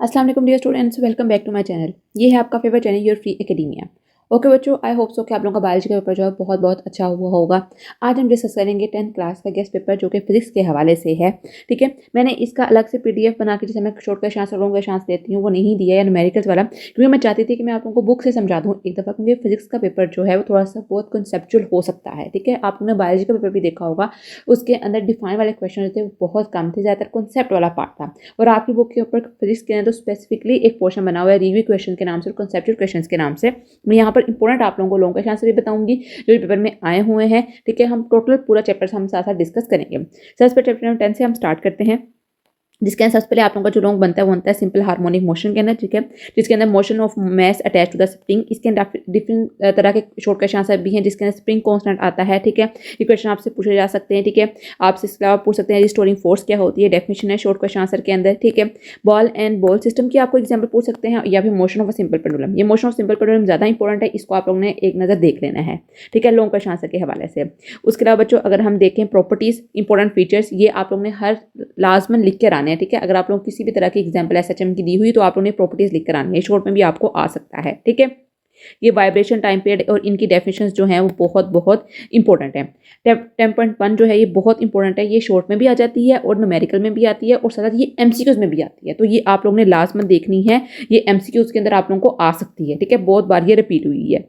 अस्सलाम वालेकुम dear students, welcome back to my channel. ये है आपका favourite channel your free academia. Okay बच्चों, आई होप सो कि आप लोगों का बायोलॉजी का पेपर जो है बहुत बहुत अच्छा हुआ होगा। आज हम डिस्कस करेंगे 10th क्लास का गेस्ट पेपर जो कि फिजिक्स के हवाले से है। ठीक है, मैंने इसका अलग से पीडीएफ बना के, जैसे मैं शॉर्ट क्वेश्चन आंसर लोगों का चांस देती हूँ, वो नहीं दिया है न्यूमेरिकल्स वाला, क्योंकि मैं चाहती थी कि मैं आप लोगों को बुक से समझा दूँ एक दफ़ा, क्योंकि फिजिक्स का पेपर जो है वो थोड़ा सा बहुत कंसेप्चुअल हो सकता है। ठीक है, आपने बायोलॉजी का पेपर भी देखा होगा, उसके अंदर डिफाइन वाले क्वेश्चन थे वो बहुत कम थे, ज़्यादातर कॉन्सेप्ट वाला पार्ट था। और आपकी बुक के ऊपर फिजिक्स के अंदर तो स्पेसिफिकली एक पोर्शन बना हुआ है रिव्यू क्वेश्चन के नाम से और कॉन्सेप्चुअल क्वेश्चन के नाम से। मैं यहाँ पर इंपॉर्टेंट आप लोगों को लॉन्ग क्वेश्चन आंसर भी बताऊंगी जो पेपर में आए हुए हैं। ठीक है, हम टोटल पूरा चैप्टर हम साथ साथ डिस्कस करेंगे। सबसे पहले चैप्टर नंबर 10 से हम स्टार्ट करते हैं, जिसके अंदर सबसे पहले आप लोगों का जो लॉन्ग बनता है वो बनता है सिंपल हार्मोनिक मोशन के अंदर। ठीक है, जिसके अंदर motion of mass attach to the spring. इसके अंदर डिफरेंट तरह के शॉर्ट क्वेश्चन आंसर भी हैं, जिसके अंदर स्प्रिंग कांस्टेंट आता है। ठीक है, ये क्वेश्चन आपसे पूछे जा सकते हैं। ठीक है, आपसे इसके अलावा पूछ सकते हैं रिस्टोरिंग फोर्स क्या होती है, डेफिनेशन है शॉर्ट क्वेश्चन आंसर के अंदर। ठीक है, बॉल एंड बॉल सिस्टम की आपको एग्जाम्पल पूछ सकते हैं, या फिर motion of a simple pendulum. ये मोशन ऑफ सिंपल पेंडुलम ज़्यादा इंपॉर्टेंट है, इसको आप लोगों ने एक नज़र देख लेना है। ठीक है, लॉन्ग क्वेश्चन आंसर के हवाले से। उसके अलावा बच्चों अगर हम देखें प्रॉपर्टीज इंपॉर्टेंट फीचर्स, ये आप लोगों ने हर लाजमन लिख कर आने हैं। ठीक है, अगर आप लोग किसी भी तरह की एग्जांपल एसएचएम की दी हुई तो आप लोगों ने प्रॉपर्टीज लिख कर आनी है, शॉर्ट में भी आपको आ सकता है। ठीक है, ये वाइब्रेशन टाइम पीरियड और इनकी डेफिनेशंस जो हैं वो बहुत बहुत इंपॉर्टेंट है। 10.1 जो है ये बहुत इंपॉर्टेंट है, ये शॉर्ट में भी आ जाती है और न्यूमेरिकल में भी आती है और साथ ये एमसीक्यूज में भी आती है, तो ये आप लोगों ने लाजमन देखनी है। ये एमसीक्यूज के अंदर आप लोगों को आ सकती है। ठीक है, बहुत बार ये रिपीट हुई है।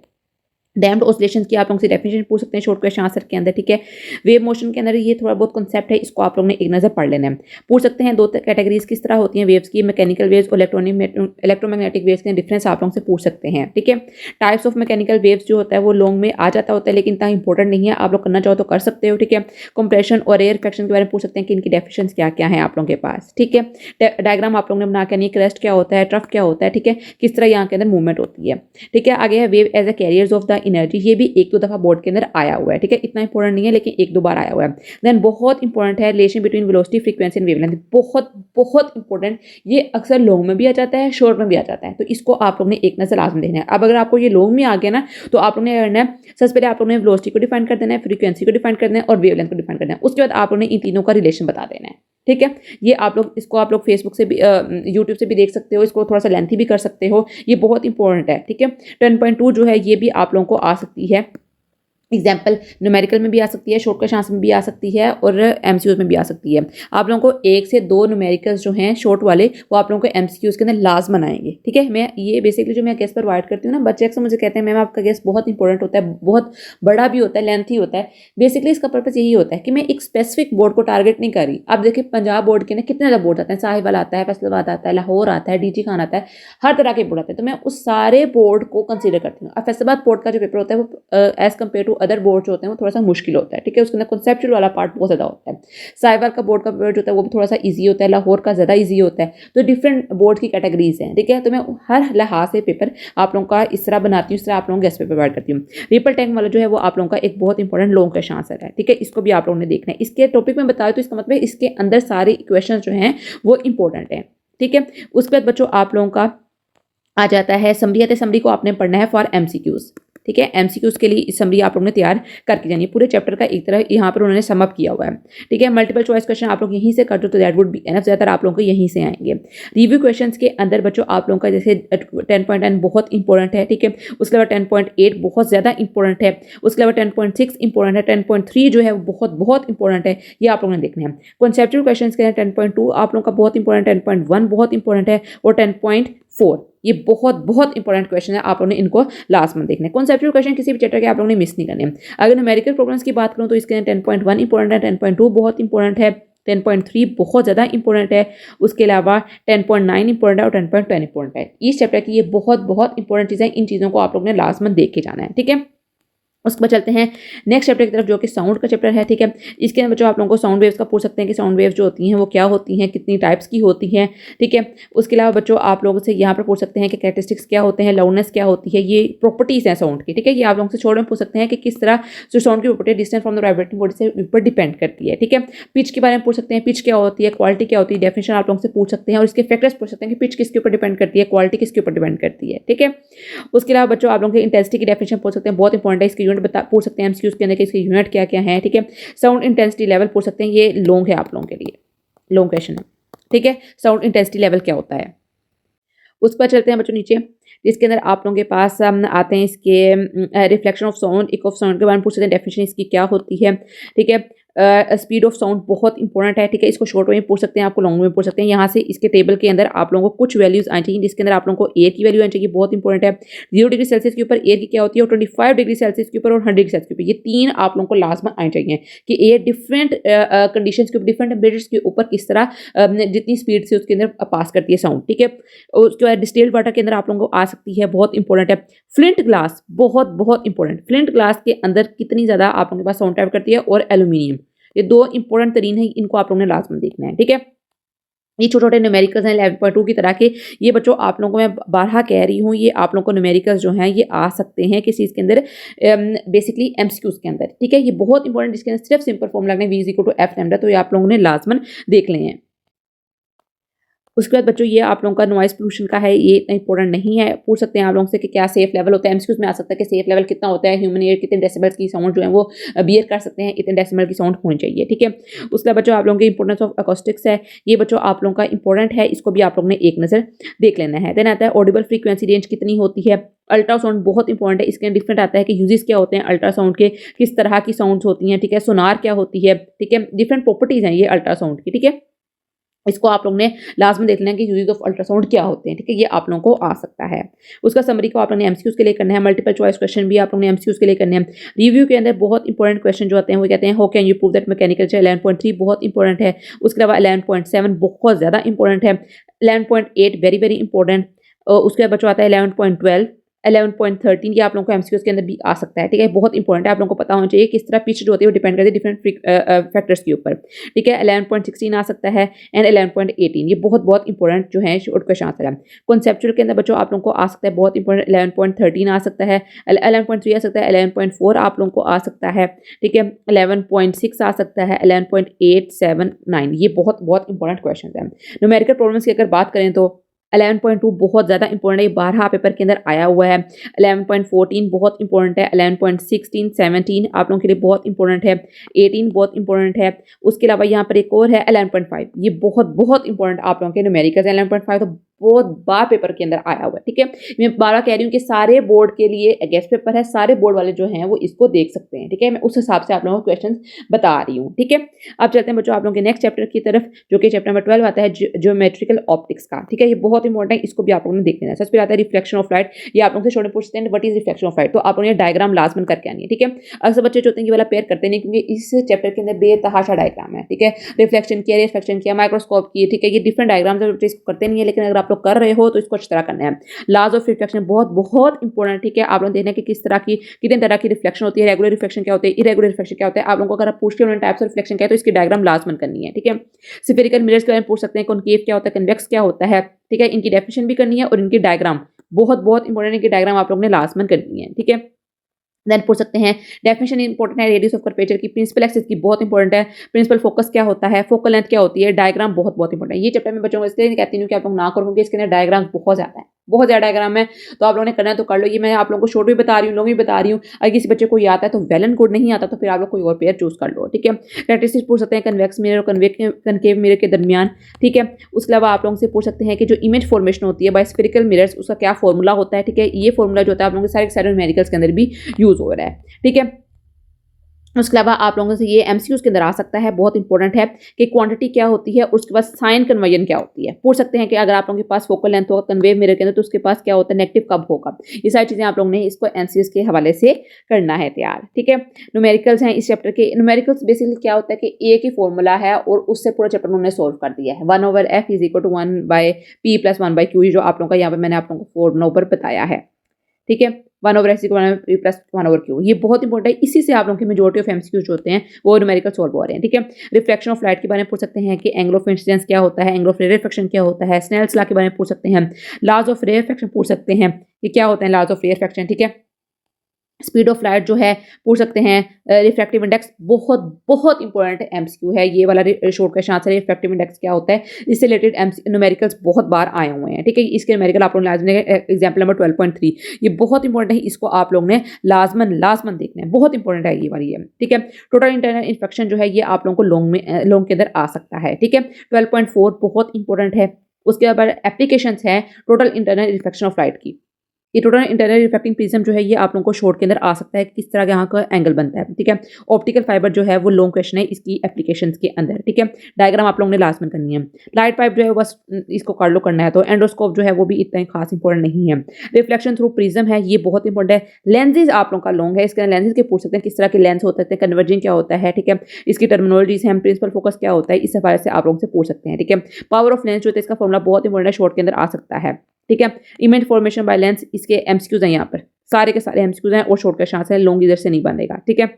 डैम्प्ड ऑसिलेशंस की आप लोगों से डेफिनेशन पूछ सकते हैं शॉर्ट क्वेश्चन आंसर के अंदर। ठीक है, वेव मोशन के अंदर ये थोड़ा बहुत कॉन्सेप्ट है, इसको आप लोगों ने एक नज़र पढ़ लेना है। पूछ सकते हैं दो कैटेगरीज किस तरह होती हैं वेव्स की, मैकेनिकल वेव्स और इलेक्ट्रोमैग्नेटिक वेव्स के डिफरेंस आप लोगों से पूछ सकते हैं। ठीक है, टाइप्स ऑफ मैकेनिकल वेव्स जो होता है वो लॉन्ग में आ जाता होता है, लेकिन इतना इंपॉर्टेंट नहीं है, आप लोग करना चाहो तो कर सकते हो। ठीक है, कंप्रेशन और एयर फ्रैक्शन के बारे में पूछ सकते हैं कि इनकी डेफिनेशंस क्या क्या है आप लोगों के पास। ठीक है, डायग्राम आप लोगों ने बना के नहीं, क्रस्ट क्या होता है, ट्रफ क्या होता है। ठीक है, किस तरह यहाँ के अंदर मूवमेंट होती है। ठीक है, आगे है wave as a carriers of the energy, ये भी एक दो दफा बोर्ड के अंदर आया हुआ है। ठीक है, इतना इंपॉर्टेंट नहीं है लेकिन एक दो बार आया हुआ है। देन बहुत इंपॉर्टेंट है relation between velocity frequency and wavelength, बहुत बहुत इंपॉर्टेंट। ये अक्सर लॉन्ग में भी आ जाता है, शॉर्ट में भी आ जाता है, तो इसको आप लोग ने एक नजर लाजमी देखना है। अब अगर आपको ये लॉन्ग में आ गया ना, तो आप लोग ने करना है सबसे पहले आप लोग ने वेलोसिटी को डिफाइन कर देना है, फ्रीक्वेंसी को डिफाइन कर देना है और वेवलेंथ को डिफाइन कर देना है। उसके बाद आप लोग ने इन तीनों का रिलेशन बता देना है। ठीक है, ये आप लोग इसको आप लोग फेसबुक से भी यूट्यूब से भी देख सकते हो, इसको थोड़ा सा लेंथी भी कर सकते हो, ये बहुत इंपॉर्टेंट है। ठीक है, 10.2 जो है ये भी आप लोगों को आ सकती है एग्जाम्पल, न्यूमेरिकल में भी आ सकती है, शॉर्ट क्वेश्चन आंसर में भी आ सकती है और एमसीक्यूज में भी आ सकती है। आप लोगों को एक से दो न्यूमेरिकल्स जो हैं शॉर्ट वाले वो आप लोगों को एमसीक्यूज के अंदर लाजमन आएंगे। ठीक है, मैं ये बेसिकली जो मैं गेस प्रोवाइड करती हूँ ना, बच्चे अक्सर मुझे कहते हैं मैम आपका गेस बहुत इंपॉर्टेंट होता है, बहुत बड़ा भी होता है, लेंथी होता है। बेसिकली इसका पर्पज यही होता है कि मैं एक स्पेसिफिक बोर्ड को टारगेट नहीं कर रही। आप देखिए पंजाब बोर्ड के ना कितने ज़्यादा बोर्ड आते हैं, साहिवाल आता है, फैसलाबाद आता है, लाहौर आता है, डीजी खान आता है, हर तरह के बोर्ड आते हैं, तो मैं उस सारे बोर्ड को कंसिडर करती हूँ। अब फैसलाबाद बोर्ड का जो पेपर होता है वो as compare to other board जो होते हैं थोड़ा सा मुश्किल होता है। ठीक है, उसके अंदर कॉन्सेप्चुअल वाला पार्ट बहुत ज़्यादा होता है। साइबर का बोर्ड का पेपर जो होता है वो भी थोड़ा सा इजी होता है, लाहौर का ज़्यादा इजी होता है, तो डिफरेंट बोर्ड की कैटेगरीज हैं। ठीक है, तो मैं हर लिहाज से पेपर आप लोगों का इस तरह बनाती हूँ, इस तरह आप लोगों को गेस्ट पेपर प्रोवाइड करती हूँ। रिपल टैंक वाला जो है वो आप लोगों का एक बहुत इंपॉर्टेंट लॉन्ग क्वेश्चन आंसर है। ठीक है, इसको भी आप लोगों ने देखना है। इसके टॉपिक में बताया तो इसका मतलब इसके अंदर सारे क्वेश्चन जो हैं वो इंपॉर्टेंट है। ठीक है, उसके बाद बच्चों आप लोगों का आ जाता है समरी। समरी को आपने पढ़ना है फॉर एमसीक्यूज। ठीक है, एमसीक्यूज के लिए समरी आप लोगों ने तैयार करके जानी है। पूरे चैप्टर का एक तरह यहाँ पर उन्होंने समअप किया हुआ है। ठीक है, मल्टीपल चॉइस क्वेश्चन आप लोग यहीं से कर दो तो दैट वुड बी एनफ, ज़्यादातर आप लोगों को यहीं से आएंगे। रिव्यू क्वेश्चंस के अंदर बच्चों आप लोगों का जैसे 10.9 बहुत इंपॉर्टेंट है। ठीक है, उसके अलावा 10.8 बहुत ज़्यादा इंपॉर्टेंट है, उसके अलावा 10.6 इंपॉर्टेंट है, 10.3 जो है वो बहुत बहुत इंपॉर्टेंट है, ये आप लोगों ने देखना है। कॉन्सेप्चुअल क्वेश्चन के 10.2 आप लोगों का बहुत इंपॉर्टेंट, 10.1 बहुत इंपॉर्टेंट है और 10.4 ये बहुत बहुत इंपॉर्टेंट क्वेश्चन है, आप लोगों ने इनको लास्ट में देखना है। कॉन्सेप्चुअल क्वेश्चन किसी भी चैप्टर के आप लोगों ने मिस नहीं करने। अगर न्यूमेरिकल प्रॉब्लम्स की बात करूं तो इसके 10.1 इंपॉर्टेंट है, 10.2 बहुत इंपॉर्टेंट है, 10.3 बहुत ज़्यादा इंपॉर्टेंट है, उसके अलावा 10.9 इंपॉर्टेंट है और 10.10 इंपॉर्टेंट है। इस चैप्टर की ये बहुत बहुत इंपॉर्टेंट चीज़ है, इन चीज़ों को आप लोगों ने लास्ट में देख के जाना है। ठीक है, उसके बाद चलते हैं नेक्स्ट चैप्टर की तरफ जो कि साउंड का चैप्टर है। ठीक है, इसके अंदर बच्चों आप लोगों को साउंड वेव्स का पूछ सकते हैं कि साउंड वेव्स जो होती हैं वो क्या होती हैं, कितनी टाइप्स की होती हैं। ठीक है, उसके अलावा बच्चों आप लोगों से यहाँ पर पूछ सकते हैं कि कैरेक्टरिस्टिक्स क्या होते हैं, लाउडनेस क्या होती है, ये प्रॉपर्टीज हैं साउंड की। ठीक है, ये आप लोगों से छोड़ में पूछ सकते हैं कि किस तरह जो साउंड की property distance from the vibrating body से ऊपर डिपेंड करती है। ठीक है, पिच के बारे में पूछ सकते हैं, पिच क्या होती है, क्वालिटी क्या होती है, डेफिनेशन आप लोगों से पूछ सकते हैं और इसके फैक्टर्स पूछ सकते हैं कि पिच किसके ऊपर डिपेंड करती है, क्वालिटी किसके ऊपर डिपेंड करती है। ठीक है, उसके अलावा बच्चों आप लोगों के इंटेंसिटी की डेफिनेशन पूछ सकते हैं, बहुत इंपॉर्टेंट है, इसकी यूनिट पूछ सकते हैं एमसीक्यूज के अंदर कि इसके यूनिट क्या क्या है। ठीक है, साउंड इंटेंसिटी लेवल पूछ सकते हैं, ये लॉन्ग है आप लोगों के लिए, लॉन्ग क्वेश्चन है। ठीक है, साउंड इंटेंसिटी लेवल क्या होता है। उस पर चलते हैं बच्चों नीचे, जिसके अंदर आप लोगों के पास आते हैं इसके reflection of sound, eco of sound के बारे में पूछ सकते हैं, डेफिनेशन इसकी क्या होती है, ठीक है। स्पीड ऑफ साउंड बहुत इंपॉर्टेंट है, ठीक है। इसको शॉर्ट में पूछ सकते हैं, आपको लॉन्ग में पूछ सकते हैं। यहाँ से इसके टेबल के अंदर आप लोगों को कुछ वैल्यूज आनी चाहिए, जिसके अंदर आप लोगों को एयर की वैल्यू आनी चाहिए, बहुत इंपॉर्टेंट है। 0 डिग्री सेल्सियस के ऊपर एयर की क्या होती है, और 25 डिग्री सेल्सियस के ऊपर और 100 डिग्री सेल्सियस के ऊपर, ये तीन आप लोगों को लाजमन आनी चाहिए कि एयर डिफरेंट कंडीशन के ऊपर, डिफरेंट टेम्परेचर के ऊपर किस तरह जितनी स्पीड से उसके अंदर पास करती है साउंड, ठीक है। और उसके बाद डिस्टिल्ड वाटर के अंदर आप लोगों को आ सकती है, बहुत इंपॉर्टेंट है। फ्लिंट ग्लास बहुत बहुत इंपॉर्टेंट, फ्लिंट ग्लास के अंदर कितनी ज्यादा आप लोगों के पास साउंड ट्रैवल करती है, और एल्यूमिनियम, ये दो इंपॉर्टेंट तरीन है, इनको आप लोगों ने लाजमन देखना है, ठीक है। ये छोटे छोटे न्यूमेरिकल्स हैं 11.2 की तरह के, ये बच्चों आप लोगों को मैं बारहा कह रही हूँ, ये आप लोगों को न्यूमेरिकल्स जो हैं ये आ सकते हैं किसी चीज़ के अंदर, बेसिकली एमसीक्यूज के अंदर, ठीक है। ये बहुत इंपॉर्टेंट, जिसके अंदर सिर्फ सिंपल फॉर्म लगने v = f लैम्डा, तो ये आप लोगों ने लाजमन देख लें हैं। उसके बाद बच्चों ये आप लोगों का नॉइस पोल्यूशन का है, ये इतना इंपॉर्टेंट नहीं है। पूछ सकते हैं आप लोगों से कि क्या सेफ लेवल होता है, एमसीक्यूज में आ सकता है कि सेफ लेवल कितना होता है, ह्यूमन ईयर कितने डेसिबल्स की साउंड जो है वो बियर कर सकते हैं, इतने डेसिबल की साउंड होनी चाहिए, ठीक है। उसके बाद बच्चों आप लोगों की इंपॉर्टेंस ऑफ अकोस्टिक्स है, ये बच्चों आप लोगों का इंपॉर्टेंट है, इसको भी आप लोगों ने एक नज़र देख लेना है। देन आता है ऑडिबल फ्रीक्वेंसी रेंज कितनी होती है। अल्ट्रासाउंड बहुत इंपॉर्टेंट है, इसके डिफरेंट आता है कि यूजेस क्या होते हैं अल्ट्रासाउंड के, किस तरह की साउंड्स होती हैं, ठीक है। सोनार क्या होती है, ठीक है, डिफरेंट प्रॉपर्टीज हैं ये अल्ट्रासाउंड की, ठीक है। इसको आप लोगों ने लास्ट में देख लेना कि यूज ऑफ अल्ट्रासाउंड क्या होते हैं, ठीक है, ये आप लोगों को आ सकता है। उसका समरी को आप लोगों ने एमसीक्यूज के लिए करना है, मल्टीपल चॉइस क्वेश्चन भी आप लोगों ने एमसीक्यूज के लिए करने हैं। रिव्यू के अंदर बहुत इंपॉर्टेंट क्वेश्चन जो आते हैं वो कहते हैं how can you prove that mechanical charge, 11.3 बहुत इंपॉर्टेंट है। उसके अलावा 11.7 बहुत ज़्यादा इंपॉर्टेंट है, 11.8 वेरी वेरी इंपॉर्टेंट। उसके बाद बच्चों आता है 11.12, 11.13, ये आप लोगों को एमसीक्यूज के अंदर भी आ सकता है, ठीक है। बहुत इंपॉर्टेंट है, आप लोगों को पता होना चाहिए किस तरह पिच जो होती है वो डिपेंड करती है डिफरेंट फैक्टर्स के ऊपर, ठीक है। 11.16 आ सकता है एंड 11.18, ये बहुत बहुत इंपॉर्टेंट जो है शॉर्ट क्वेश्चन आंसर है। कॉन्सेप्चुअल के अंदर बच्चों आप लोगों को आ सकता है बहुत इंपॉर्टेंट, 11.13 आ सकता है, 11.3 आ सकता है, 11.4 आप लोगों को आ सकता है, ठीक है, 11.6 आ सकता है, 11.879, ये बहुत बहुत इंपॉर्टेंट क्वेश्चन है। न्यूमेरिकल प्रॉब्लम्स की अगर बात करें तो 11.2 बहुत ज़्यादा इंपॉर्टेंट है, ये 12 पेपर के अंदर आया हुआ है। 11.14 बहुत इंपॉर्टेंट है, 11.16 17 आप लोगों के लिए बहुत इंपॉर्टेंट है, 18 बहुत इंपॉर्टेंट है। उसके अलावा यहाँ पर एक और है 11.5, ये बहुत बहुत इंपॉर्टेंट आप लोगों के न्यूमेरिकल्स। 11.5 तो बहुत बार पेपर के अंदर आया हुआ है, ठीक है। मैं बारह कह रही हूँ कि सारे बोर्ड के लिए गेस्ट पेपर है, सारे बोर्ड वाले जो हैं वो इसको देख सकते हैं, ठीक है। मैं उस हिसाब से आप लोगों को क्वेश्चन बता रही हूँ, ठीक है। अब चलते हैं बच्चों आप लोगों के नेक्स्ट चैप्टर की तरफ, जो कि चैप्टर नंबर 12 आता है ज्योमेट्रिकल ऑप्टिक्स का, ठीक है। ये बहुत इंपॉर्टेंट है, इसको भी आप लोगों ने देख लेना है। सबसे पहले आता है रिफ्लेक्शन ऑफ लाइट, ये आप लोगों से छोटे पूछते हैं what is reflection of light, तो आप लोगों ने डायग्राम लाजमन करके आनी है, ठीक है। अक्सर बच्चे होते हैं कि वाला पेयर करते नहीं, क्योंकि इस चैप्टर के अंदर बेतहाशा डायग्राम है, ठीक है। रिफ्लेक्शन किया, रिफ्लेक्शन किया, माइक्रोस्कोप की, ठीक है, ये डिफरेंट डायग्राम्स है, बच्चे इसको करते नहीं है, लेकिन अगर आप लोग कर रहे हो तो इसको अच्छी तरह करना है। लॉज ऑफ रिफ्लेक्शन बहुत बहुत इंपॉर्टेंट, ठीक है। आप लोग देखना कि किस तरह की कितने तरह की रिफ्लेक्शन होती है, रेगुलर रिफ्लेक्शन क्या होती है, इरेगुलर रिफ्लेक्शन क्या होता है। आप लोगों को अगर आप पूछते हो टाइप्स ऑफ रिफ्लेक्शन क्या है तो इसकी डायग्राम लाजमन करनी है, ठीक है। स्फेरिकल मिरर्स के बारे में पूछ सकते हैं, कॉनकेव क्या होता है, कन्वेक्स क्या होता है, ठीक है। इनकी डेफिनेशन भी करनी है और इनकी डायग्राम बहुत बहुत इंपॉर्टेंट, इनकी डायग्राम आप लोगों ने लाजमन करनी है, ठीक है। देन पूछ सकते हैं डेफिनेशन इंपॉर्टेंट है, रेडियस ऑफ कर्वेचर की, प्रिंसिपल एक्सिस की बहुत इंपॉर्टेंट है, प्रिंसिपल फोकस क्या होता है, फोकल लेंथ क्या होती है, डायग्राम बहुत बहुत इंपॉर्टेंट है। ये चैप्टर में बच्चों को इसलिए कहती हूँ कि आप लोग ना करो, क्योंकि इसके अंदर डायग्राम बहुत ज्यादा है, बहुत ज्यादा डायग्राम है, तो आप लोगों ने करना है तो कर लो। ये मैं आप लोगों को शॉर्ट भी बता रही हूँ, लॉन्ग भी बता रही हूँ। अगर किसी बच्चे को ये आता है तो वेल एंड गुड, नहीं आता तो फिर आप लोग कोई और पेयर चूज कर लो, ठीक है। कैरेक्टरिस्टिक्स पूछ सकते हैं कन्वेक्स मिरर और कनकेव मिरर के दरमियान, ठीक है। उसके अलावा आप लोगों से पूछ सकते हैं कि जो इमेज फॉर्मेशन होती है बाय स्फेरिकल मिरर्स, उसका क्या फॉर्मूला होता है, ठीक है। ये फॉर्मूला जो होता है आप लोगों के सारे न्यूमेरिकल्स के अंदर भी यूज हो रहा है, ठीक है। उसके अलावा आप लोगों से ये एमसीक्यूज के अंदर आ सकता है, बहुत इंपॉर्टेंट है कि क्वांटिटी क्या होती है और उसके बाद साइन कन्वर्जन क्या होती है। पूछ सकते हैं कि अगर आप लोगों के पास फोकल लेंथ होगा कन्वेव मिरर के अंदर तो उसके पास क्या होता है, नेगेटिव कब होगा। ये सारी चीजें आप लोगों ने इसको एमसीक्यूज के हवाले से करना है तैयार, ठीक है। न्यूमेरिकल्स हैं इस चैप्टर के। न्यूमेरिकल्स बेसिकली क्या होता है कि ए की फॉर्मूला है और उससे पूरा चैप्टर उन्होंने सोल्व कर दिया है। 1/f = 1/p + 1/q, जो आप लोगों का यहाँ पर मैंने आप लोगों को फॉर्मूला ऊपर बताया है, ठीक है। 1/s = 1/p + 1/q, ये बहुत इंपॉर्टेंट है, इसी से आप लोगों के मेजॉरिटी ऑफ एमसीक्यूज जो होते हैं वो न्यूमेरिकल सॉल्व हो रहे हैं, ठीक है। रिफ्लेक्शन ऑफ लाइट के बारे में पूछ सकते हैं कि एंगल ऑफ इंसिडेंस क्या होता है, एंगल ऑफ रिफ्लेक्शन क्या होता है, स्नेल्स लॉ के बारे में पूछ सकते हैं, लॉज ऑफ रिफ्लेक्शन पूछ सकते हैं कि क्या होते हैं लॉज ऑफ रिफ्लेक्शन, ठीक है। स्पीड ऑफ लाइट जो है पूछ सकते हैं, रिफ्रैक्टिव इंडेक्स बहुत बहुत इंपॉर्टेंट एमसीक्यू है, ये वाला शॉर्ट क्वेश्चन आंसर है। रिफ्रैक्टिव इंडेक्स क्या होता है, इससे रिलेटेड न्यूमेरिकल्स बहुत बार आए हुए हैं, ठीक है। इसके न्यूमेरिकल आप लोग लाजमन, एग्जाम्पल नंबर 12.3, ये बहुत इंपॉर्टेंट है, इसको आप लोग ने लाजमन देखना है, बहुत इंपॉर्टेंट है ये वाली है, ठीक है। टोटल इंटरनल इन्फेक्शन जो है ये आप लोगों को लॉन्ग के अंदर आ सकता है, ठीक है। 12.4 बहुत इंपॉर्टेंट है, उसके बाद एप्लीकेशंस हैं total internal reflection of light की। ये टोटल इंटरनल रिफ्लेक्टिंग प्रिज्म जो है ये आप लोगों को शॉर्ट के अंदर आ सकता है कि किस तरह का यहाँ का एंगल बनता है, ठीक है। ऑप्टिकल फाइबर जो है वो लॉन्ग क्वेश्चन है इसकी एप्लीकेशंस के अंदर, ठीक है। डायग्राम आप लोगों ने लास्ट में करनी है। लाइट पाइप जो है बस इसको कर लो करना है, तो एंडोस्कोप जो है वो भी इतना खास इंपॉर्टेंट नहीं है। रिफ्लेक्शन थ्रू प्रिज्म है, ये बहुत इंपॉर्टेंट है। लेंसेज आप लोगों का लॉन्ग है, इसके अंदर लेंसेज के पूछ सकते हैं किस तरह के लेंस होते हैं, कन्वर्जिंग क्या होता है, ठीक है। इसकी टर्मिनोलॉजीज है, प्रिंसिपल फोकस क्या होता है, इस हवाले से आप लोगों से पूछ सकते हैं, ठीक है। पावर ऑफ लेंस जो है इसका फॉर्मूला बहुत इंपॉर्टेंट है, शॉर्ट के अंदर आ सकता है, ठीक है। इमेज फॉर्मेशन बाय लेंस, इसके एमसीक्यूज हैं यहाँ पर, सारे के सारे एमसीक्यूज हैं और शॉर्ट का चांस है, लॉन्ग इधर से नहीं बनेगा, ठीक है।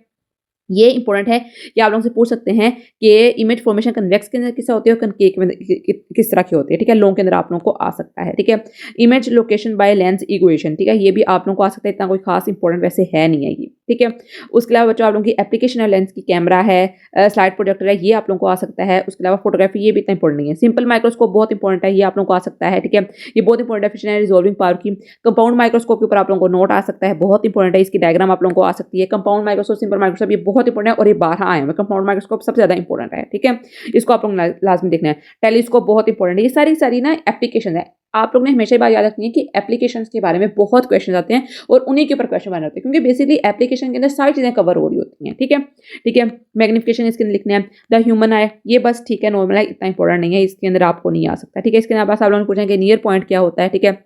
ये इंपॉर्टेंट है कि आप लोगों से पूछ सकते हैं कि इमेज फॉर्मेशन कन्वेक्स के अंदर किस होती है और कनकेव में किस तरह की होती है, ठीक है। लॉन्ग के अंदर आप लोगों को आ सकता है, ठीक है। Image location by lens equation, ठीक है, ये भी आप लोगों को आ सकता है, इतना कोई खास इंपॉर्टेंट वैसे है नहीं है ये, ठीक है। उसके अलावा बच्चों आप लोगों की एप्लीकेशन है, लेंस की कैमरा है, स्लाइड प्रोजेक्टर है, ये आप लोगों को आ सकता है। उसके अलावा फोटोग्राफी, ये भी इतना इंपॉर्टेंट नहीं है। सिंपल माइक्रोस्कोप बहुत इंपॉर्टेंट है, ये आप लोगों को आ सकता है, ठीक है। ये बहुत इंपॉर्टेंट डेफिनेशन है रिजॉल्विंग पावर की। कंपाउंड माइक्रोस्कोप के ऊपर आप लोगों को नोट आ सकता है, बहुत इंपॉर्टेंट है, इसकी डायग्राम आप लोगों को आ सकती है। कंपाउंड माइक्रोस्कोप, सिंपल माइक्रोस्कोप, ये बहुत इंपॉर्टेंट है और ये 12 आए हैं। कंपाउंड माइक्रोस्कोप सबसे ज्यादा इंपॉर्टेंट है, ठीक है। इसको आप लोग लाजमी देखना है। टेलीस्कोप बहुत इंपॉर्टेंट है। ये सारी ना एप्लीकेशन है। आप लोग ने हमेशा बात याद रखनी है कि एप्लीकेशंस के बारे में बहुत क्वेश्चन आते हैं और उन्हीं के ऊपर क्वेश्चन बने होते हैं, क्योंकि बेसिकली एप्लीकेशन के अंदर सारी चीजें कवर हो रही होती हैं, ठीक है। ठीक है, मैग्निफिकेशन इसके अंदर लिखना है। द ह्यूमन आई, ये बस ठीक है, नॉर्मल है, इतना इंपॉर्टेंट नहीं है, इसके अंदर आपको नहीं आ सकता, ठीक है। इसके अंदर आप लोगों ने पूछा कि नियर पॉइंट क्या होता है, ठीक है।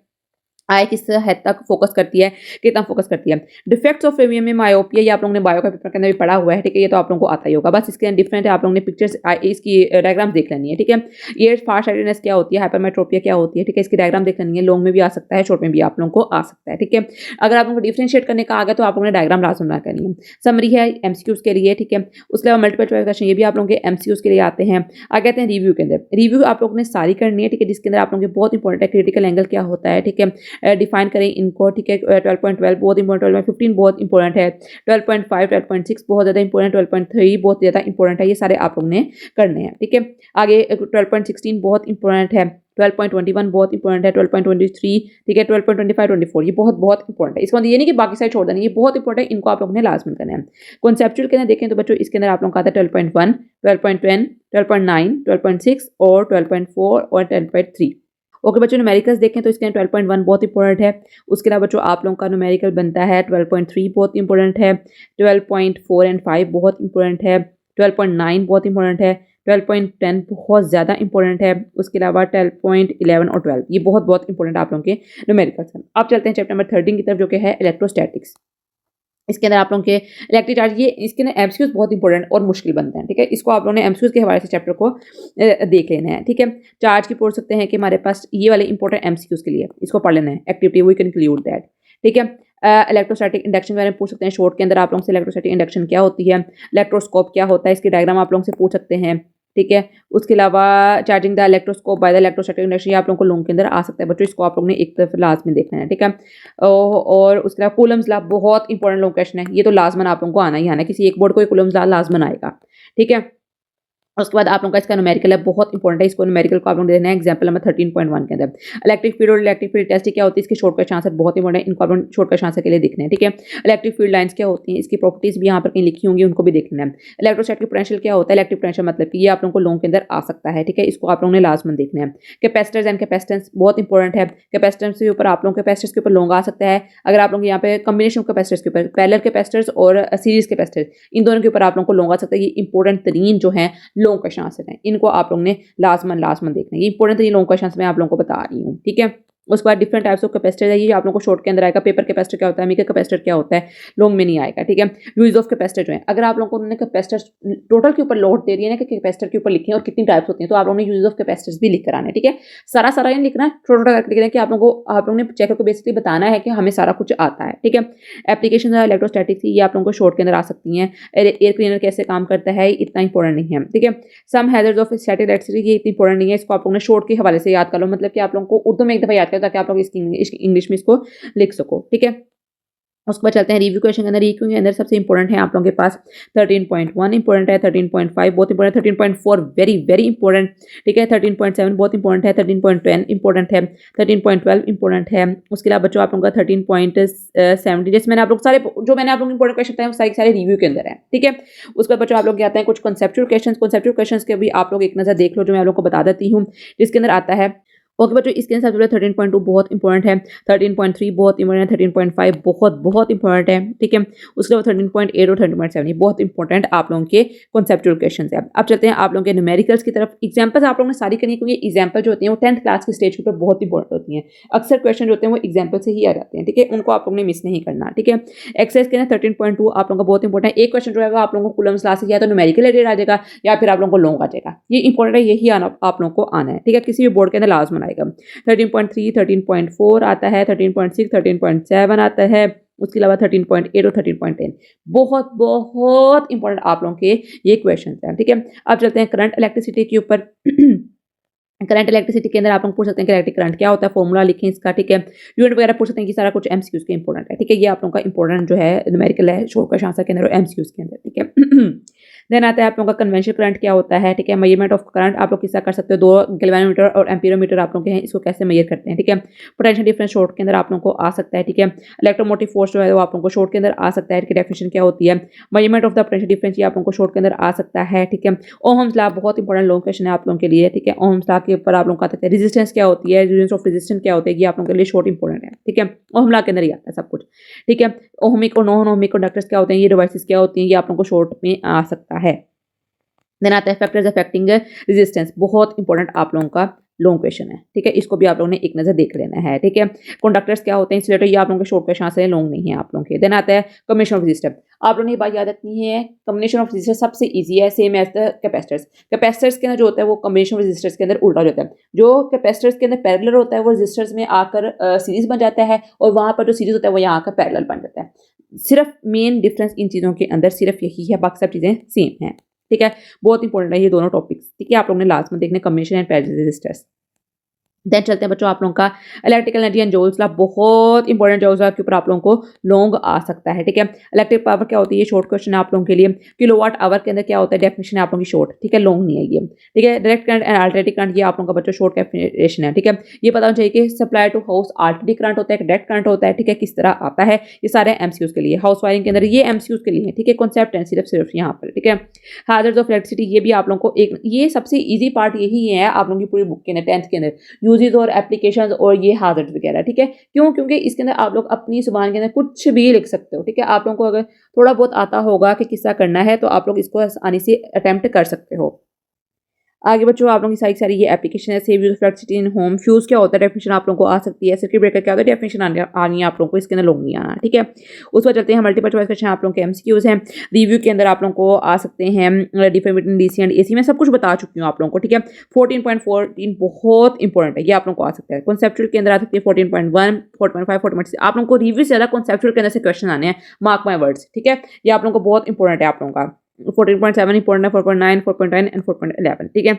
आई किस हद तक फोकस करती है, कितना फोकस करती है। डिफेक्ट्स ऑफ रेवियम में मायोपिया, ये आप लोगों ने बायो का पेपर के अंदर भी पढ़ा हुआ है, ठीक है। ये तो आप लोगों को आता ही होगा, बस इसके अंदर डिफरेंट है, आप लोगों ने पिक्चर्स इसकी डायग्राम देख लेनी है, ठीक है। ये फार साइडेडनेस क्या होती है, हाइपरमेट्रोपिया क्या होती है, ठीक है। इसकी डायग्राम देख लेनी है। लॉन्ग में भी आ सकता है, शॉर्ट में भी आप लोगों को आ सकता है, ठीक है। अगर आप लोगों को डिफरेंशिएट करने का आ गया तो आप लोगों ने डायग्राम लाजम बना करनी है। समरी है एमसीक्यूज के लिए, ठीक है। उसके अलावा मल्टीपल चॉइस क्वेश्चन, ये भी आप लोगों के एमसीक्यूज के लिए आते हैं। आगे आते हैं रिव्यू के अंदर। रिव्यू आप लोगों ने सारी करनी है, ठीक है, जिसके अंदर आप लोगों के बहुत इंपॉर्टेंट है क्रिटिकल एंगल क्या होता है, ठीक है। डिफाइन करें इनको, ठीक है। 12.12 बहुत इंपॉर्टेंट, 12.15 बहुत इंपॉर्टेंट है, 12.5 12.6 बहुत ज़्यादा इंपॉर्टेंट, 12.3 बहुत ज़्यादा इंपॉर्टेंट है, ये सारे आप लोगों ने करने हैं, ठीक है। आगे 12.16 बहुत इंपॉर्टेंट है, 12.21 बहुत इंपॉर्टेंट है, 12.23, ठीक है, 12.25 24 ये बहुत बहुत इंपॉर्टेंट है। इसका मतलब ये नहीं कि बाकी साइड छोड़ देना, ये बहुत इंपॉर्टेंट है, इनको आप लोगों ने लाजमी करना है। कॉन्सेप्चुअल के अंदर देखें तो बच्चों इसके अंदर आप लोगों का आता है 12.1 12.10 12.9 12.6 और 12.4 और 10.3। ओके बच्चों, न्यूमेरिकल्स देखें तो इसके अंदर 12.1 बहुत इंपॉर्टेंट है। उसके अलावा बच्चों आप लोगों का न्यूमेरिकल बनता है 12.3 बहुत इंपॉर्टेंट है, 12.4 एंड 5 बहुत इंपॉर्टेंट है, 12.9 बहुत इंपॉर्टेंट है, 12.10 बहुत ज़्यादा इंपॉर्टेंट है। उसके अलावा 12.11 और 12 ये बहुत बहुत इंपॉर्टेंट आप लोगों के न्यूमेरिकल्स हैं। अब चलते हैं चैप्टर नंबर 13 की तरफ, जो कि है इलेक्ट्रोस्टैटिक्स। इसके अंदर आप लोगों के इलेक्ट्रिक चार्ज, ये इसके अंदर एमसीक्यूज बहुत इंपॉर्टेंट और मुश्किल बनते हैं, ठीक है। इसको आप लोगों ने एमसीक्यूज के हवाले से चैप्टर को देख लेना है, ठीक है। चार्ज की पूछ सकते हैं कि हमारे पास ये वाले इंपॉर्टेंट एमसीक्यूज के लिए इसको पढ़ लेना है। Activity we can include that, ठीक है। इलेक्ट्रोस्टैटिक इंडक्शन के बारे में पूछ सकते हैं शॉर्ट के अंदर आप लोगों से। इलेक्ट्रोस्टैटिक इंडक्शन क्या होती है, इलेक्ट्रोस्कोप क्या होता है, इसकी डायग्राम आप लोगों से पूछ सकते हैं, ठीक है। उसके अलावा charging the electroscope by the electrostatic induction, ये आप लोगों को लॉन्ग के अंदर आ सकता है बच्चों, इसको आप लोगों ने एक तरफ लास्ट में देखना है, ठीक है। और उसके अलावा कूलम्स लॉ बहुत इंपॉर्टेंट लॉन्ग क्वेश्चन है, ये तो लाजमन आप लोगों को आना ही आना है, किसी एक बोर्ड को कूलम्स लॉ लाजमन आएगा, ठीक है। उसके बाद आप लोगों का इसका न्यूमेरिकल है, बहुत इंपॉर्टेंट है, इसको न्यूमेरिकल को आप लोग देना है। एग्जांपल नंबर 13.1 के अंदर इलेक्ट्रिक फील्ड और इलेक्ट्रिक फील्ड टेस्ट क्या होती है, इसके शॉर्ट क्वेश्चन आंसर बहुत इंपॉर्टेंट है, इनको आप लोग शॉर्ट क्वेश्चन आंसर के लिए देखने हैं, ठीक है। इलेक्ट्रिक फील्ड लाइंस क्या होती हैं, इसकी प्रॉपर्टीज भी यहाँ पर कहीं लिखी होंगी, उनको भी देखना है। इलेक्ट्रोस्टैटिक पोटेंशियल क्या होता है, इलेक्ट्रिक पोटेंशियल मतलब कि ये आप लोगों को लॉन्ग के अंदर आ सकता है, ठीक है, इसको आप लोगों ने लाजमन देखना है। कैपेसिटर्स एंड कैपेसिटेंस बहुत इंपॉर्टेंट है। कैपेसिटेंस के ऊपर आप लोगों के कैपेसिटर्स के ऊपर लॉन्ग आ सकता है, अगर आप लोग यहाँ पे कॉम्बिनेशन ऑफ कैपेसिटर्स के ऊपर पैरेलल कैपेसिटर्स और सीरीज कैपेसिटर्स, इन दोनों के ऊपर आप लोगों को लॉन्ग आ सकता है। ये इंपॉर्टेंट तरीन जो है लॉन्ग क्वेश्चन आंसर है, इनको आप लोगों ने लाजमन देखना है। ये इंपॉर्टेंट तरीन लॉन्ग क्वेश्चन मैं आप लोगों को बता रही हूँ, ठीक है। उसके बाद डिफरेंट टाइप्स ऑफ कैपेसिटर है, ये आप लोगों को शॉर्ट के अंदर आएगा। पेपर कैपेसिटर क्या होता है, मीटर कैपेसिटर क्या होता है, लॉन्ग में नहीं आएगा, ठीक है। यूज ऑफ कैपेसिटर जो है, अगर आप लोगों को कैपेसिटर टोटल के ऊपर लोड दे रही है ना कि कैपेसिटर के ऊपर लिखें और कितनी टाइप्स होती हैं, तो आप लोगों ने यूज ऑफ कैपेसिटर्स भी लिख कर आना है, ठीक है। सारा नहीं लिखना, छोटा छोटा लिखना है कि आप लोगों ने चेकर को बेसिकली बताना है कि हमें सारा कुछ आता है, ठीक है। एप्लीकेशन इलेक्ट्रोस्टैटिक्स, ये आप लोगों को शॉर्ट के अंदर आ सकती हैं। एयर क्लीनर कैसे काम करता है, इतना इंपॉर्टेंट नहीं है, ठीक है। सम हैजर्ड्स ऑफ स्टैटिक इलेक्ट्रिसिटी, ये इतनी इंपॉर्टेंट नहीं है, इसको आप लोगों ने शॉर्ट के हवाले से याद कर लो, मतलब कि आप लोगों को उर्दू में एक दफा याद करो ताकि आप लोग इसकी इंग्लिश में इसको लिख सको, ठीक है। उसके बाद चलते हैं रिव्यू क्वेश्चन के अंदर। रिव्यू के अंदर सबसे इंपॉर्टेंट है आप लोगों के पास 13.1 इंपॉर्टेंट है, 13.5 बहुत इंपॉर्टेंट है, 13.4 वेरी वेरी इंपॉर्टेंट, ठीक है, 13.7 बहुत इंपॉर्टेंट है, 13.10 इंपॉर्टेंट है, 13.12 इंपॉर्टेंट है। उसके अलावा बच्चों आप लोगों का 13.70, जैसे मैंने आप लोग सारे जो मैंने आप लोग इंपॉर्टेंट क्वेश्चन बताए वो सारे रिव्यू के अंदर है, ठीक है। उसके बाद बच्चों आप लोग आते हैं कुछ कॉन्सेप्चुअल क्वेश्चन के भी आप लोग एक नजर देख लो, जो मैं आप लोग को बता देती हूँ, जिसके अंदर आता है ओके बच्चों, इसके अंदर सबसे पहले 13.2 बहुत इंपॉर्टेंट है, 13.3 बहुत इंपॉर्टेंट है, 13.5 बहुत इंपॉर्टेंट है, ठीक है। उसके बाद 13.8 और 13.7 ये बहुत इंपॉर्टेंट आप लोगों के कॉन्सेप्चुअल क्वेश्चन है। अब चलते हैं आप लोगों के न्यूमेरिकल्स की तरफ। एग्जाम्पल्स आप लोगों ने सारी करनी है, क्योंकि एग्जाम्पल जो होती हैं वो 10th क्लास की स्टेज के ऊपर बहुत इंपॉर्टेंट होती हैं। अक्सर क्वेश्चन जो होते हैं वो एग्जाम्पल से ही आ जाते हैं, ठीक है, उनको आप लोगों ने मिस नहीं करना, ठीक है। एक्सरसाइज के अंदर 13.2 आप लोगों का बहुत इंपॉर्टेंट है। एक क्वेश्चन जो है आप लोगों को कूलम्स लॉ से या तो न्यूमेरिकल रिलेटेड आ जाएगा या फिर आप लोगों को लॉन्ग आ जाएगा। ये इंपॉर्टेंट है, यही आना आप लोगों को आना है, ठीक है। किसी भी बोर्ड के अंदर लाजमन आएगा। 13.3, 13.4 आता है, 13.6, 13.7 आता है, उसके अलावा 13.8 और 13.10 बहुत इंपॉर्टेंट आप लोगों के ये क्वेश्चन हैं, ठीक है। अब चलते हैं करंट इलेक्ट्रिसिटी के ऊपर। करंट इलेक्ट्रिसिटी के अंदर आप लोग पूछ सकते हैं कि इलेक्ट्रिक करंट क्या होता है, फॉर्मूला लिखें इसका, ठीक है। यूनिट वगैरह पूछ सकते हैं कि सारा कुछ एमसीक्यूज के इंपॉर्टेंट है, ठीक है। ये आप लोगों का इंपॉर्टेंट जो है न्यूमेरिकल है, शॉर्ट क्वेश्चन आंसर के अंदर और एमसीक्यूज के अंदर, ठीक है। देन आता है आप लोगों का कन्वेंशनल करंट क्या होता है, ठीक है। मेजरमेंट ऑफ करंट आप लोग किसका कर सकते हो, 2 गैल्वेनोमीटर और एम्पीरोमीटर आप लोग के हैं, इसको कैसे मेजर करते हैं, ठीक है। पोटेंशियल डिफरेंस शॉर्ट के अंदर आप लोगों को आ सकता है, ठीक है। इलेक्ट्रोमोटिव फोर्स जो है वो आप लोगों को शॉर्ट के अंदर आ सकता है, डेफिनेशन क्या होती है। Measurement of the potential difference ये आप लोगों को शॉर्ट के अंदर आ सकता है, ठीक है। ओहम्स लॉ बहुत इंपॉर्टेंट लॉन्ग क्वेश्चन है आप लोगों के लिए, ठीक है। ओहम्स लॉ के ऊपर आप लोग कहते हैं रेजिस्टेंस क्या होती है, रेजिस्टेंस ऑफ रेजिस्टेंस क्या होता है, ये आप लोगों के लिए शॉर्ट इंपॉर्टेंट है, ठीक है। ओहम लॉ के अंदर ही आता है सब कुछ, ठीक है। ओहमिक और नॉन ओहमिक कंडक्टर्स क्या होते हैं, ये डिवाइसेस क्या होती हैं, ये आप लोगों को शॉर्ट में आ सकता है। देन आता है फैक्टर्स अफेक्टिंग रेजिस्टेंस, बहुत इंपॉर्टेंट आप लोगों का लॉन्ग क्वेश्चन है, ठीक है। इसको भी आप लोगों ने एक नजर देख लेना है, ठीक है। कंडक्टर्स क्या होते हैं इंसुलेटर, ये आप लोगों के शॉर्ट क्वेश्चन आंसर है, लॉन्ग नहीं है आप लोगों के। देन आता है कॉम्बिनेशन ऑफ रेजिस्टर, आप लोगों ने ये बात याद रखनी है, कॉम्बिनेशन ऑफ रेजिस्टर सबसे इजी है, same as the capacitors. Capacitors के अंदर जो होता है वो कॉम्बिनेशन ऑफ रेजिस्टर्स के अंदर उल्टा होता है। जो कैपेसिटर्स के अंदर पैरेलल होता है वो रेजिस्टर्स में आकर सीरीज बन जाता है, और वहां पर जो सीरीज होता है वो यहाँ आकर पैरेलल बन जाता है। सिर्फ मेन डिफरेंस इन चीज़ों के अंदर सिर्फ यही है, बाकी सब चीज़ें सेम हैं, ठीक है। बहुत इंपॉर्टेंट है ये दोनों टॉपिक्स, ठीक है। आप लोगों ने लास्ट में देखने combination and parallel resistors. Then चलते हैं बच्चों आप लोगों का electrical energy and Joule's law, बहुत इंपॉर्टेंट जूल्स लॉ के ऊपर आप लोगों को लॉन्ग आ सकता है, ठीक है। इलेक्ट्रिक पावर क्या होती है, ये शॉर्ट क्वेश्चन है आप लोगों के लिए। किलोवाट आवर के अंदर क्या होता है, डेफिनेशन है आप लोगों की शॉर्ट, ठीक है, लॉन्ग नहीं है ये, ठीक है। Direct current and alternative current ये आप लोगों का बच्चों शॉर्ट डेफिनेशन है, ठीक है। ये पता होना चाहिए कि supply to house alternative current होता है, डायरेक्ट करंट होता है, ठीक है, किस तरह आता है, ये सारे एमसीक्यूज के लिए। हाउस वायरिंग के अंदर ये एमसीक्यूज के लिए है, ठीक है, कॉन्सेप्ट है सिर्फ यहाँ पर, ठीक है। हैजर्ड्स ऑफ इलेक्ट्रिसिटी ये भी आप लोगों को एक, ये सबसे ईजी पार्ट यही है आप लोगों की पूरी बुक के अंदर 10th के अंदर, यूजेज और एप्लीकेशन और ये हैजर्ड्स वगैरह, ठीक है। क्यों, क्योंकि इसके अंदर आप लोग अपनी जुबान के अंदर कुछ भी लिख सकते हो, ठीक है। आप लोगों को अगर थोड़ा बहुत आता होगा कि किस्सा करना है तो आप लोग इसको आसानी से अटेम्प्ट कर सकते हो। आगे बच्चों आप लोगों की सारी ये एप्लीकेशन है, save use of electricity in home. Fuse क्या होता है, डेफिनेशन आप लोगों को आ सकती है। सर्किट ब्रेकर क्या होता है, डेफिनेशन आनी है आप लोगों को, इसके अंदर लोग नहीं आना, ठीक है। उस पर चलते हैं मल्टीपल चॉइस क्वेश्चन आप लोगों के एमसीक्यूज हैं। रिव्यू के अंदर आप लोगों को आ सकते हैं difference between DC and AC, मैं सब कुछ बता चुकी हूँ आप लोगों को, ठीक है। 14.14 बहुत इंपॉर्टेंट है, ये आप लोगों को आ सकता है। कॉन्सेप्चुअल के अंदर आ सकती है 14.1, 14.5, 14.6, आप लोगों को रिव्यू से ज़्यादा कॉन्सेप्चुअल के अंदर से क्वेश्चन आने हैं, मार्क माई वर्ड्स, ठीक है। ये आप लोगों को बहुत इंपॉर्टेंट है आप लोगों का। 14.7 इंपॉर्टेंट है, 4.9, 4.10 एंड 4.11, ठीक है।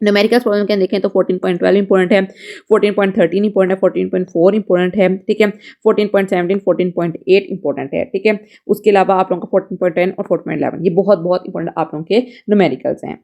न्यूमेरिकल्स प्रॉब्लम के देखें तो 14.12 इंपॉर्टेंट है, 14.13 इंपॉर्टेंट है, 14.4 इंपॉर्टेंट है, ठीक है। 14.17, 14.8 इंपॉर्टेंट है, ठीक है। उसके अलावा आप लोगों का 14.10 और 14.11 ये बहुत इंपॉर्टेंट आप लोगों के न्यूमेरिकल्स हैं।